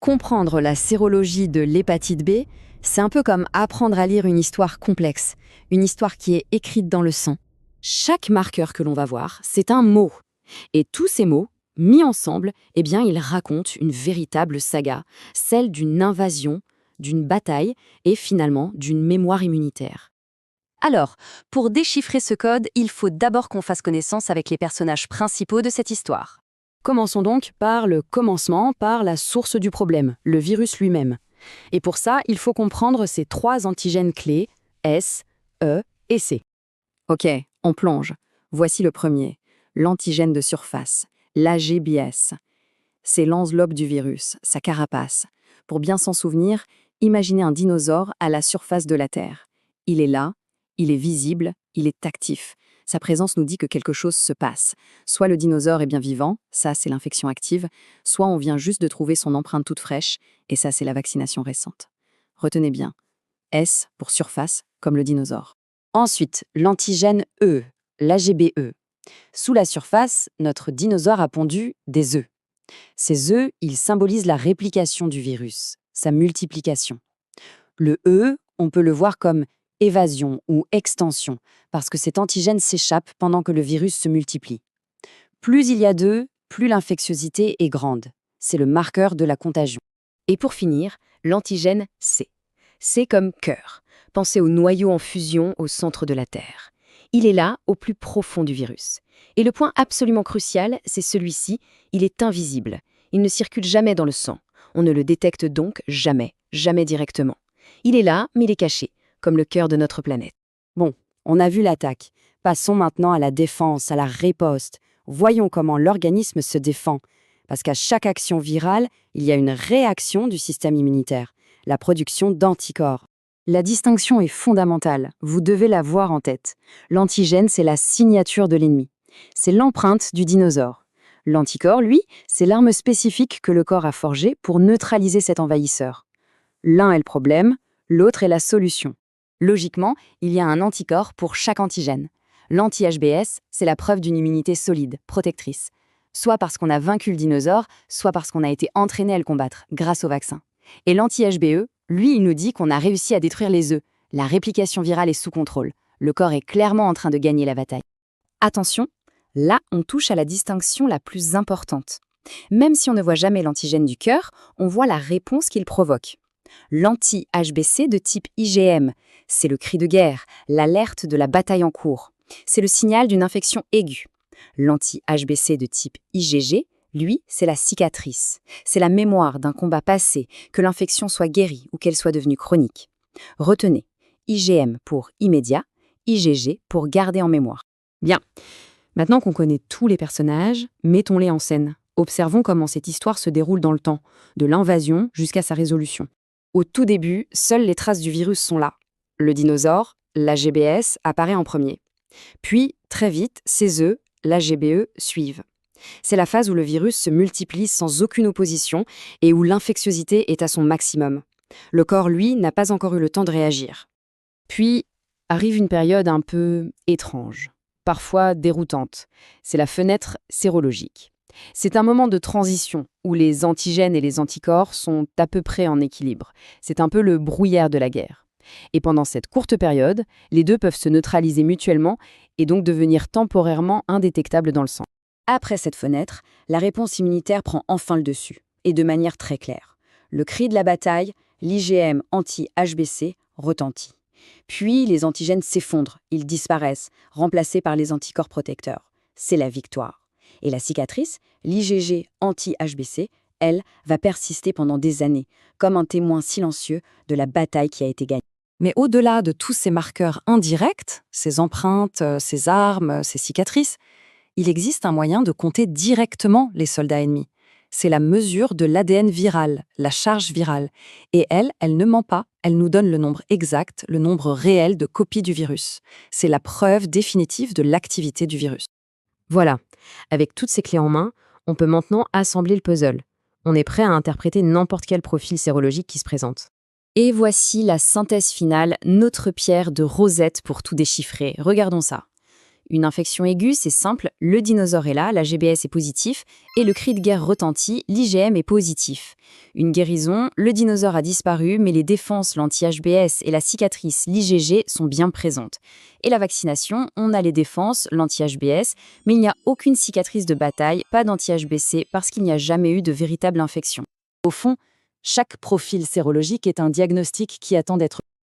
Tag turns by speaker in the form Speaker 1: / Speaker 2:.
Speaker 1: Comprendre la sérologie de l'hépatite B, c'est un peu comme apprendre à lire une histoire complexe, une histoire qui est écrite dans le sang. Chaque marqueur que l'on va voir, c'est un mot. Et tous ces mots, mis ensemble, ils racontent une véritable saga, celle d'une invasion, d'une bataille et finalement d'une mémoire immunitaire. Alors, pour déchiffrer ce code, il faut d'abord qu'on fasse connaissance avec les personnages principaux de cette histoire. Commençons donc par le commencement, par la source du problème, le virus lui-même. Et pour ça, il faut comprendre ces 3 antigènes clés, S, E et C. Ok, on plonge. Voici le premier, l'antigène de surface, l'AGBS. C'est l'enveloppe du virus, sa carapace. Pour bien s'en souvenir, imaginez un dinosaure à la surface de la Terre. Il est là, il est visible, il est actif. Sa présence nous dit que quelque chose se passe. Soit le dinosaure est bien vivant, ça c'est l'infection active, soit on vient juste de trouver son empreinte toute fraîche, et ça c'est la vaccination récente. Retenez bien, S pour surface, comme le dinosaure. Ensuite, l'antigène E, l'AGBE. Sous la surface, notre dinosaure a pondu des œufs. Ces œufs, ils symbolisent la réplication du virus, sa multiplication. Le E, on peut le voir comme évasion ou extension, parce que cet antigène s'échappe pendant que le virus se multiplie. Plus il y a d'œufs, plus l'infectiosité est grande. C'est le marqueur de la contagion. Et pour finir, l'antigène C. C comme cœur. Pensez au noyau en fusion au centre de la Terre. Il est là, au plus profond du virus. Et le point absolument crucial, c'est celui-ci, il est invisible. Il ne circule jamais dans le sang. On ne le détecte donc jamais, jamais directement. Il est là, mais il est caché, comme le cœur de notre planète. Bon, on a vu l'attaque. Passons maintenant à la défense, à la riposte. Voyons comment l'organisme se défend. Parce qu'à chaque action virale, il y a une réaction du système immunitaire, la production d'anticorps. La distinction est fondamentale, vous devez la voir en tête. L'antigène, c'est la signature de l'ennemi. C'est l'empreinte du dinosaure. L'anticorps, lui, c'est l'arme spécifique que le corps a forgée pour neutraliser cet envahisseur. L'un est le problème, l'autre est la solution. Logiquement, il y a un anticorps pour chaque antigène. L'anti-HBS, c'est la preuve d'une immunité solide, protectrice. Soit parce qu'on a vaincu le dinosaure, soit parce qu'on a été entraîné à le combattre, grâce au vaccin. Et l'anti-HBE, lui, il nous dit qu'on a réussi à détruire les œufs. La réplication virale est sous contrôle. Le corps est clairement en train de gagner la bataille. Attention, là, on touche à la distinction la plus importante. Même si on ne voit jamais l'antigène du cœur, on voit la réponse qu'il provoque. L'anti-HBC de type IgM, c'est le cri de guerre, l'alerte de la bataille en cours. C'est le signal d'une infection aiguë. L'anti-HBC de type IgG, lui, c'est la cicatrice. C'est la mémoire d'un combat passé, que l'infection soit guérie ou qu'elle soit devenue chronique. Retenez, IgM pour immédiat, IgG pour garder en mémoire. Bien, maintenant qu'on connaît tous les personnages, mettons-les en scène. Observons comment cette histoire se déroule dans le temps, de l'invasion jusqu'à sa résolution. Au tout début, seules les traces du virus sont là. Le dinosaure, l'AGBS, apparaît en premier. Puis, très vite, ses œufs, l'AGBE, suivent. C'est la phase où le virus se multiplie sans aucune opposition et où l'infectiosité est à son maximum. Le corps, lui, n'a pas encore eu le temps de réagir. Puis, arrive une période un peu étrange, parfois déroutante. C'est la fenêtre sérologique. C'est un moment de transition où les antigènes et les anticorps sont à peu près en équilibre. C'est un peu le brouillard de la guerre. Et pendant cette courte période, les deux peuvent se neutraliser mutuellement et donc devenir temporairement indétectables dans le sang. Après cette fenêtre, la réponse immunitaire prend enfin le dessus, et de manière très claire. Le cri de la bataille, l'IgM anti-HBC, retentit. Puis les antigènes s'effondrent, ils disparaissent, remplacés par les anticorps protecteurs. C'est la victoire. Et la cicatrice, l'IgG anti-HBC, elle, va persister pendant des années, comme un témoin silencieux de la bataille qui a été gagnée. Mais au-delà de tous ces marqueurs indirects, ces empreintes, ces armes, ces cicatrices, il existe un moyen de compter directement les soldats ennemis. C'est la mesure de l'ADN viral, la charge virale. Et elle ne ment pas, elle nous donne le nombre exact, le nombre réel de copies du virus. C'est la preuve définitive de l'activité du virus. Voilà, avec toutes ces clés en main, on peut maintenant assembler le puzzle. On est prêt à interpréter n'importe quel profil sérologique qui se présente. Et voici la synthèse finale, notre pierre de Rosette pour tout déchiffrer. Regardons ça. Une infection aiguë, c'est simple, le dinosaure est là, la GBS est positif, et le cri de guerre retentit, l'IgM est positif. Une guérison, le dinosaure a disparu, mais les défenses, l'anti-HBS et la cicatrice, l'IgG, sont bien présentes. Et la vaccination, on a les défenses, l'anti-HBS, mais il n'y a aucune cicatrice de bataille, pas d'anti-HBC, parce qu'il n'y a jamais eu de véritable infection. Au fond, chaque profil sérologique est un diagnostic qui attend d'être